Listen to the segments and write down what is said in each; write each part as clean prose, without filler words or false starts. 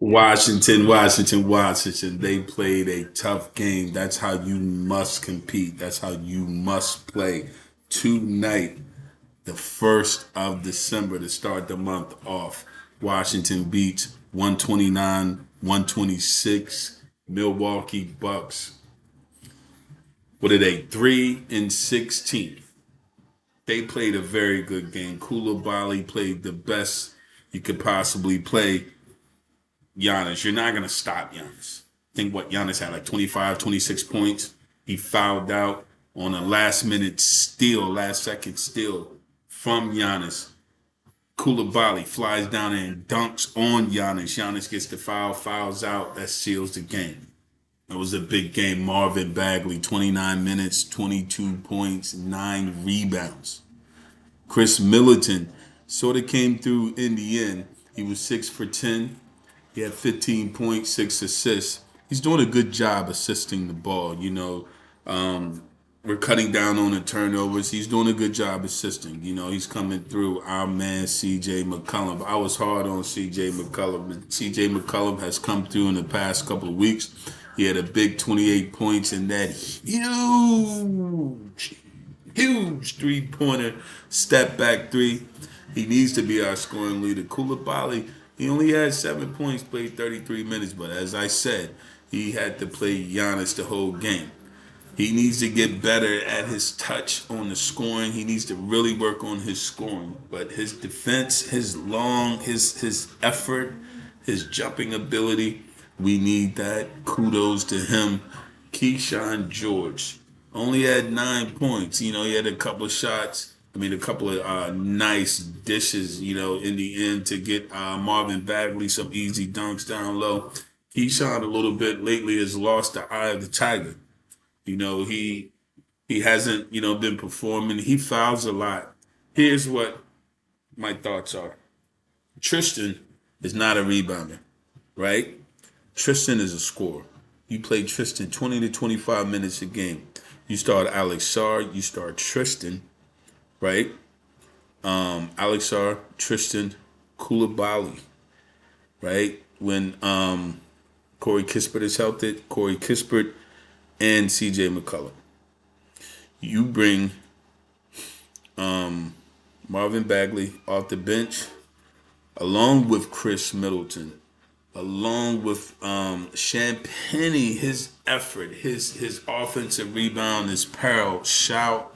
Washington. They played a tough game. That's how you must compete. That's how you must play. Tonight, the 1st of December to start the month off. Washington beats 129, 126. Milwaukee Bucks. What are they? 3-16. They played a very good game. Koulibaly played the best you could possibly play. Giannis, you're not going to stop Giannis. I think what Giannis had like 25, 26 points. He fouled out on a last minute steal, last second steal from Giannis. Koulibaly flies down and dunks on Giannis. Giannis gets the foul, fouls out. That seals the game. It was a big game. Marvin Bagley, 29 minutes, 22 points, 9 rebounds. Chris Middleton sort of came through in the end. He was 6 for 10. He had 15 points, 6 assists. He's doing a good job assisting the ball. We're cutting down on the turnovers. He's doing a good job assisting. He's coming through. Our man, C.J. McCollum. I was hard on C.J. McCollum. But C.J. McCollum has come through in the past couple of weeks. He had a big 28 points in that huge three-pointer step back three. He needs to be our scoring leader. Koulibaly, he only had 7 points, played 33 minutes, but as I said, he had to play Giannis the whole game. He needs to get better at his touch on the scoring. He needs to really work on his scoring. But his defense, his effort, his jumping ability, we need that. Kudos to him. Keyshawn George only had 9 points. He had a couple of shots. A couple of nice dishes, in the end to get Marvin Bagley some easy dunks down low. Keyshawn a little bit lately has lost the eye of the tiger. He hasn't, been performing. He fouls a lot. Here's what my thoughts are. Tristan is not a rebounder, right? Tristan is a scorer. You play Tristan 20 to 25 minutes a game. You start Alex Sarr, you start Tristan, right? Alex Sarr, Tristan, Koulibaly, right? When Corey Kispert is healthy, Corey Kispert and CJ McCullough. You bring Marvin Bagley off the bench along with Chris Middleton, along with Champagnie, his effort, his offensive rebound, his peril. Shout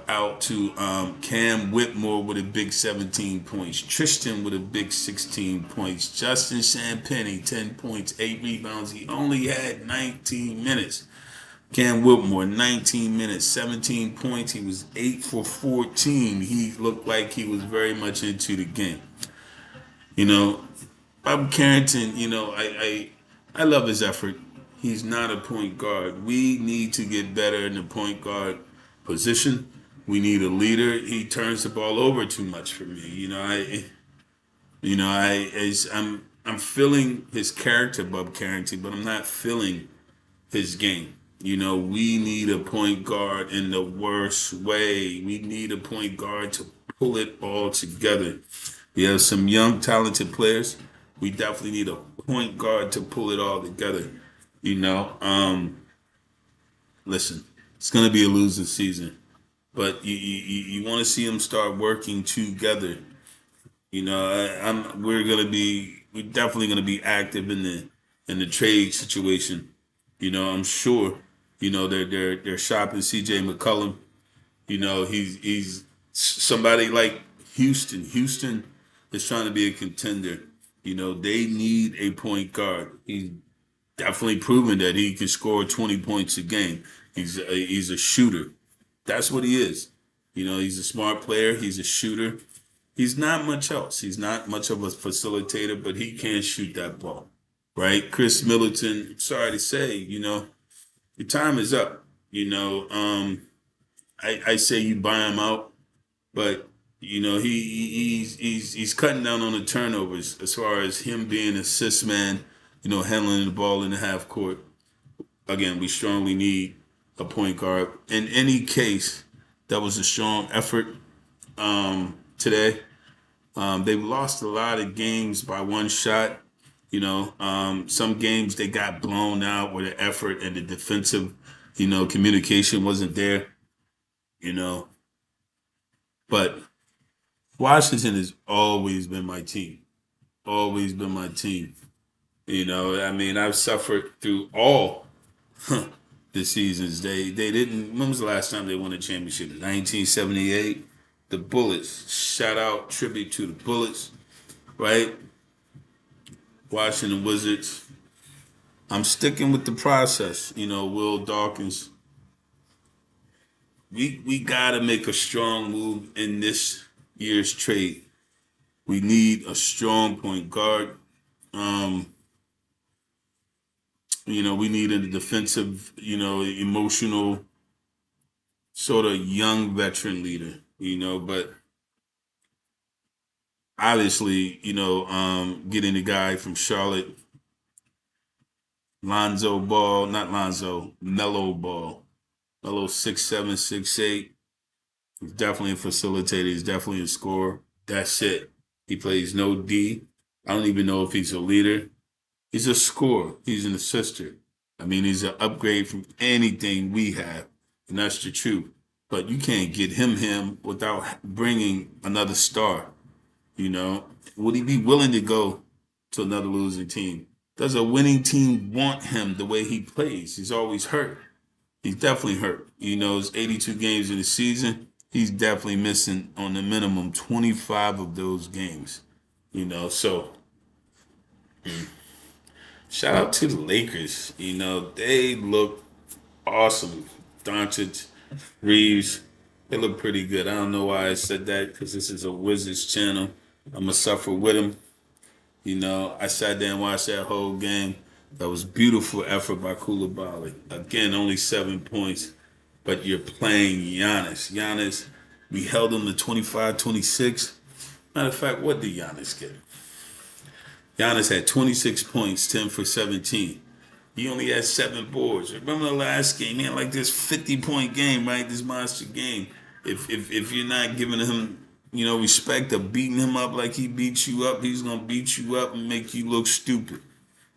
out to Cam Whitmore with a big 17 points. Tristan with a big 16 points. Justin Champagnie, 10 points, 8 rebounds. He only had 19 minutes. Cam Whitmore, 19 minutes, 17 points. He was 8 for 14. He looked like he was very much into the game. Bob Carrington, I love his effort. He's not a point guard. We need to get better in the point guard position. We need a leader. He turns the ball over too much for me. I'm feeling his character, Bob Carrington, but I'm not feeling his game. We need a point guard in the worst way. We need a point guard to pull it all together. We have some young, talented players. We definitely need a point guard to pull it all together. Listen, it's going to be a losing season, but you want to see them start working together. We're definitely going to be active in the trade situation. I'm sure. They're shopping C.J. McCollum. He's somebody like Houston. Houston is trying to be a contender. They need a point guard. He's definitely proven that he can score 20 points a game. He's a shooter. That's what he is. He's a smart player. He's a shooter. He's not much else. He's not much of a facilitator, but he can shoot that ball, right? Chris Middleton, sorry to say, your time is up. I say you buy him out, but he's cutting down on the turnovers as far as him being assist man, handling the ball in the half court. Again, we strongly need a point guard. In any case, that was a strong effort today. They've lost a lot of games by one shot. Some games they got blown out where the effort and the defensive, communication wasn't there. You know, but Washington has always been my team. Always been my team. I mean, I've suffered through all the seasons. They didn't. When was the last time they won a championship? 1978. The Bullets. Shout out, tribute to the Bullets. Right? Washington Wizards. I'm sticking with the process. Will Dawkins. We gotta make a strong move in this year's trade. We need a strong point guard. Um, we need a defensive, emotional sort of young veteran leader. But obviously, getting a guy from Charlotte, Lonzo Ball, not Lonzo, Mellow Ball, Mellow 6'7", 6'8". He's definitely a facilitator. He's definitely a scorer. That's it. He plays no D. I don't even know if he's a leader. He's a scorer. He's an assister. I mean, he's an upgrade from anything we have, and that's the truth. But you can't get him without bringing another star. Would he be willing to go to another losing team? Does a winning team want him the way he plays? He's always hurt. He's definitely hurt. It's 82 games in the season. He's definitely missing on the minimum 25 of those games. So shout out to the Lakers. They look awesome. Doncic, Reeves, they look pretty good. I don't know why I said that because this is a Wizards channel. I'm going to suffer with them. I sat there and watched that whole game. That was beautiful effort by Koulibaly. Again, only 7 points, but you're playing Giannis. Giannis, we held him to 25, 26. Matter of fact, what did Giannis get? Giannis had 26 points, 10 for 17. He only had 7 boards. Remember the last game? He had like this 50-point game, right? This monster game. If you're not giving him, respect of beating him up like he beat you up, he's gonna beat you up and make you look stupid.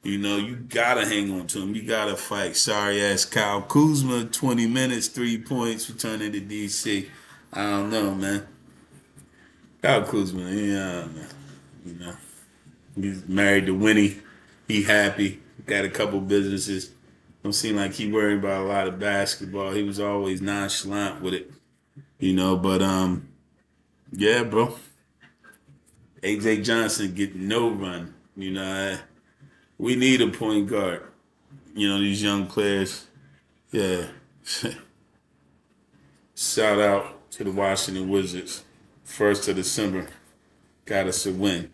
You gotta hang on to him. You gotta fight. Sorry ass Kyle Kuzma, 20 minutes, 3 points, returning to DC. I don't know, man. Kyle Kuzma, yeah, man. You know. He's married to Winnie. He happy. Got a couple businesses. Don't seem like he worried about a lot of basketball. He was always nonchalant with it, But yeah, bro. AJ Johnson get no run. We need a point guard. These young players. Yeah. Shout out to the Washington Wizards. 1st of December. Got us a win.